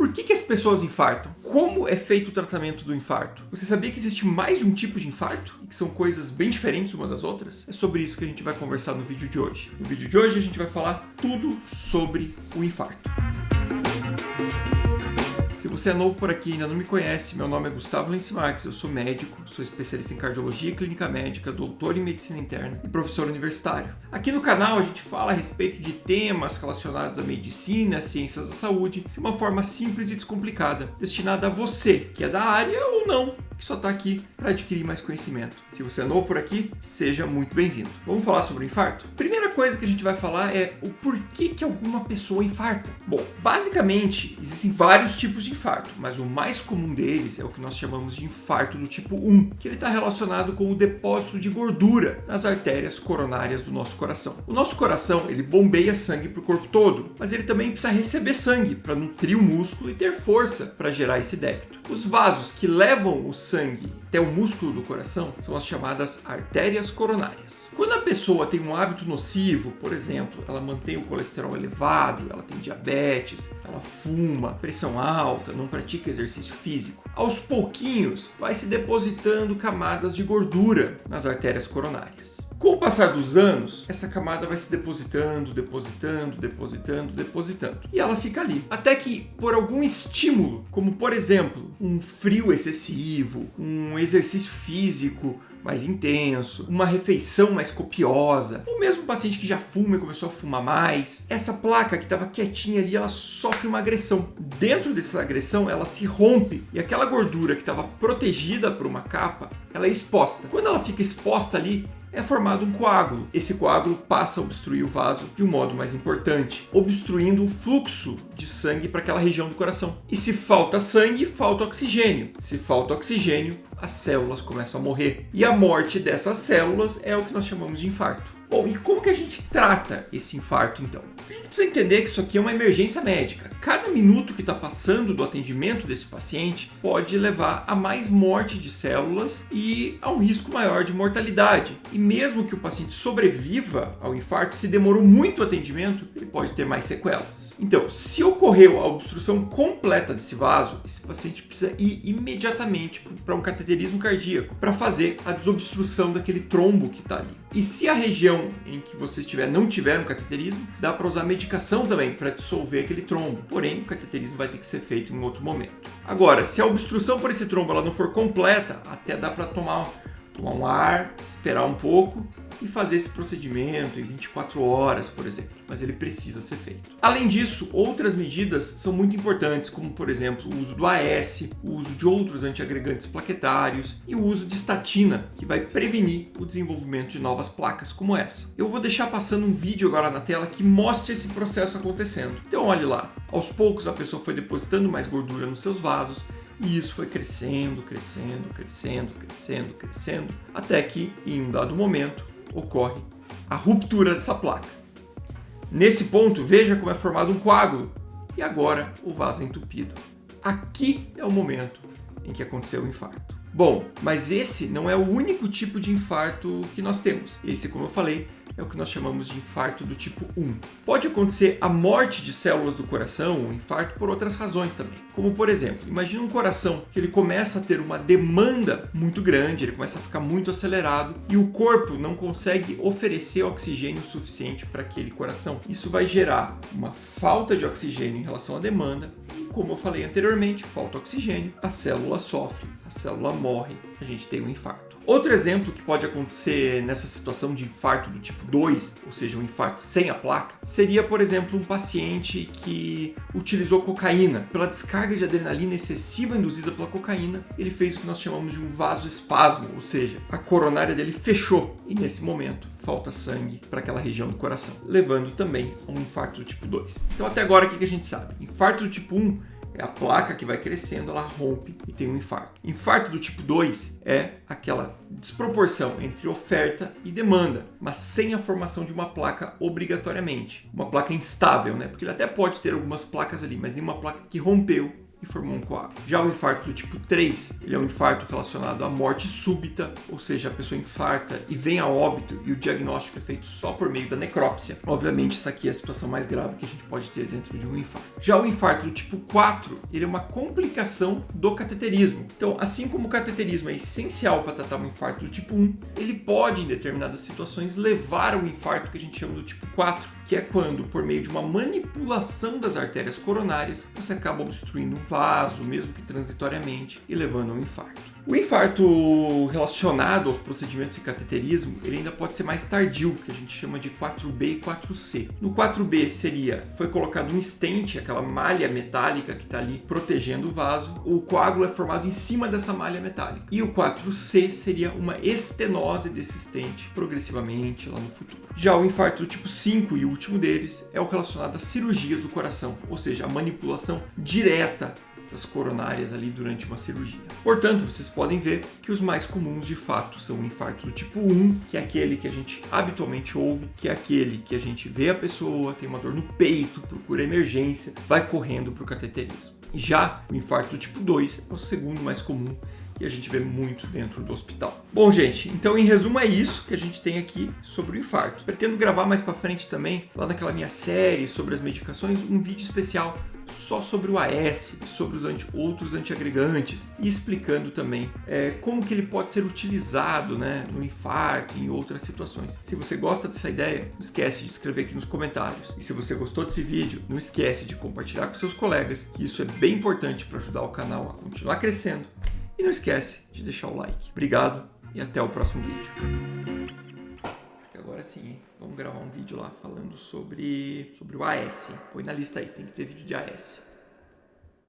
Por que as pessoas infartam? Como é feito o tratamento do infarto? Você sabia que existe mais de um tipo de infarto? E que são coisas bem diferentes uma das outras? É sobre isso que a gente vai conversar no vídeo de hoje. No vídeo de hoje a gente vai falar tudo sobre o infarto. Se você é novo por aqui e ainda não me conhece, meu nome é Gustavo Lenci Marques, eu sou médico, sou especialista em cardiologia e clínica médica, doutor em medicina interna e professor universitário. Aqui no canal a gente fala a respeito de temas relacionados à medicina, ciências da saúde, de uma forma simples e descomplicada, destinada a você que é da área ou não, que só está aqui para adquirir mais conhecimento. Se você é novo por aqui, seja muito bem-vindo. Vamos falar sobre o infarto? Primeira coisa que a gente vai falar é o porquê que alguma pessoa infarta. Bom, basicamente existem vários tipos de infarto, mas o mais comum deles é o que nós chamamos de infarto do tipo 1, que ele está relacionado com o depósito de gordura nas artérias coronárias do nosso coração. O nosso coração, ele bombeia sangue para o corpo todo, mas ele também precisa receber sangue para nutrir o músculo e ter força para gerar esse débito. Os vasos que levam o sangue até o músculo do coração são as chamadas artérias coronárias. Quando a pessoa tem um hábito nocivo, por exemplo, ela mantém o colesterol elevado, ela tem diabetes, ela fuma, pressão alta, não pratica exercício físico, aos pouquinhos vai se depositando camadas de gordura nas artérias coronárias. Com o passar dos anos, essa camada vai se depositando. E ela fica ali. Até que, por algum estímulo, como por exemplo, um frio excessivo, um exercício físico mais intenso, uma refeição mais copiosa, ou mesmo um paciente que já fuma e começou a fumar mais, essa placa que estava quietinha ali, ela sofre uma agressão. Dentro dessa agressão, ela se rompe e aquela gordura que estava protegida por uma capa, ela é exposta. Quando ela fica exposta ali, é formado um coágulo. Esse coágulo passa a obstruir o vaso de um modo mais importante, obstruindo o fluxo de sangue para aquela região do coração. E se falta sangue, falta oxigênio. Se falta oxigênio, as células começam a morrer. E a morte dessas células é o que nós chamamos de infarto. Bom, e como que a gente trata esse infarto então? A gente precisa entender que isso aqui é uma emergência médica. Cada minuto que está passando do atendimento desse paciente pode levar a mais morte de células e a um risco maior de mortalidade. E mesmo que o paciente sobreviva ao infarto, se demorou muito o atendimento, ele pode ter mais sequelas. Então, se ocorreu a obstrução completa desse vaso, esse paciente precisa ir imediatamente para um cateterismo cardíaco para fazer a desobstrução daquele trombo que está ali. E se a região em que você estiver não tiver um cateterismo, dá para usar medicação também para dissolver aquele trombo. Porém, o cateterismo vai ter que ser feito em outro momento. Agora, se a obstrução por esse trombo ela não for completa, até dá para tomar um ar, esperar um pouco e fazer esse procedimento em 24 horas, por exemplo, mas ele precisa ser feito. Além disso, outras medidas são muito importantes, como por exemplo o uso do AS, o uso de outros antiagregantes plaquetários e o uso de estatina, que vai prevenir o desenvolvimento de novas placas como essa. Eu vou deixar passando um vídeo agora na tela que mostra esse processo acontecendo. Então olhe lá, aos poucos a pessoa foi depositando mais gordura nos seus vasos, e isso foi crescendo, até que, em um dado momento, ocorre a ruptura dessa placa. Nesse ponto, veja como é formado um coágulo e agora o vaso é entupido. Aqui é o momento em que aconteceu o infarto. Bom, mas esse não é o único tipo de infarto que nós temos. Esse, como eu falei, é o que nós chamamos de infarto do tipo 1. Pode acontecer a morte de células do coração, ou infarto, por outras razões também. Como, por exemplo, imagina um coração que ele começa a ter uma demanda muito grande, ele começa a ficar muito acelerado e o corpo não consegue oferecer oxigênio suficiente para aquele coração. Isso vai gerar uma falta de oxigênio em relação à demanda e, como eu falei anteriormente, falta oxigênio, a célula sofre, a célula morre, a gente tem um infarto. Outro exemplo que pode acontecer nessa situação de infarto do tipo 2, ou seja, um infarto sem a placa, seria, por exemplo, um paciente que utilizou cocaína. Pela descarga de adrenalina excessiva induzida pela cocaína, ele fez o que nós chamamos de um vasoespasmo, ou seja, a coronária dele fechou e nesse momento falta sangue para aquela região do coração, levando também a um infarto do tipo 2. Então até agora o que a gente sabe? Infarto do tipo 1 é a placa que vai crescendo, ela rompe e tem um infarto. Infarto do tipo 2 é aquela desproporção entre oferta e demanda, mas sem a formação de uma placa obrigatoriamente. Uma placa instável, né? Porque ele até pode ter algumas placas ali, mas nenhuma placa que rompeu e formou um coágulo. Já o infarto do tipo 3, ele é um infarto relacionado à morte súbita, ou seja, a pessoa infarta e vem a óbito e o diagnóstico é feito só por meio da necrópsia. Obviamente, essa aqui é a situação mais grave que a gente pode ter dentro de um infarto. Já o infarto do tipo 4, ele é uma complicação do cateterismo. Então, assim como o cateterismo é essencial para tratar um infarto do tipo 1, ele pode, em determinadas situações, levar ao infarto que a gente chama do tipo 4, que é quando, por meio de uma manipulação das artérias coronárias, você acaba obstruindo um vaso, mesmo que transitoriamente, e levando ao infarto. O infarto relacionado aos procedimentos de cateterismo, ele ainda pode ser mais tardio, que a gente chama de 4B e 4C. No 4B foi colocado um stent, aquela malha metálica que está ali protegendo o vaso. O coágulo é formado em cima dessa malha metálica. E o 4C seria uma estenose desse stent progressivamente lá no futuro. Já o infarto do tipo 5 e o último deles é o relacionado às cirurgias do coração, ou seja, a manipulação direta das coronárias ali durante uma cirurgia. Portanto, vocês podem ver que os mais comuns de fato são o infarto do tipo 1, que é aquele que a gente habitualmente ouve, que é aquele que a gente vê a pessoa, tem uma dor no peito, procura emergência, vai correndo para o cateterismo. Já o infarto do tipo 2 é o segundo mais comum e a gente vê muito dentro do hospital. Bom, gente, então em resumo é isso que a gente tem aqui sobre o infarto. Pretendo gravar mais para frente também, lá naquela minha série sobre as medicações, um vídeo especial só sobre o AS, sobre os outros antiagregantes e explicando também como que ele pode ser utilizado, né, no infarto e em outras situações. Se você gosta dessa ideia, não esquece de escrever aqui nos comentários. E se você gostou desse vídeo, não esquece de compartilhar com seus colegas, que isso é bem importante para ajudar o canal a continuar crescendo. E não esquece de deixar o like. Obrigado e até o próximo vídeo. Acho que agora sim, hein? Vamos gravar um vídeo lá falando sobre o AS. Põe na lista aí, tem que ter vídeo de AS.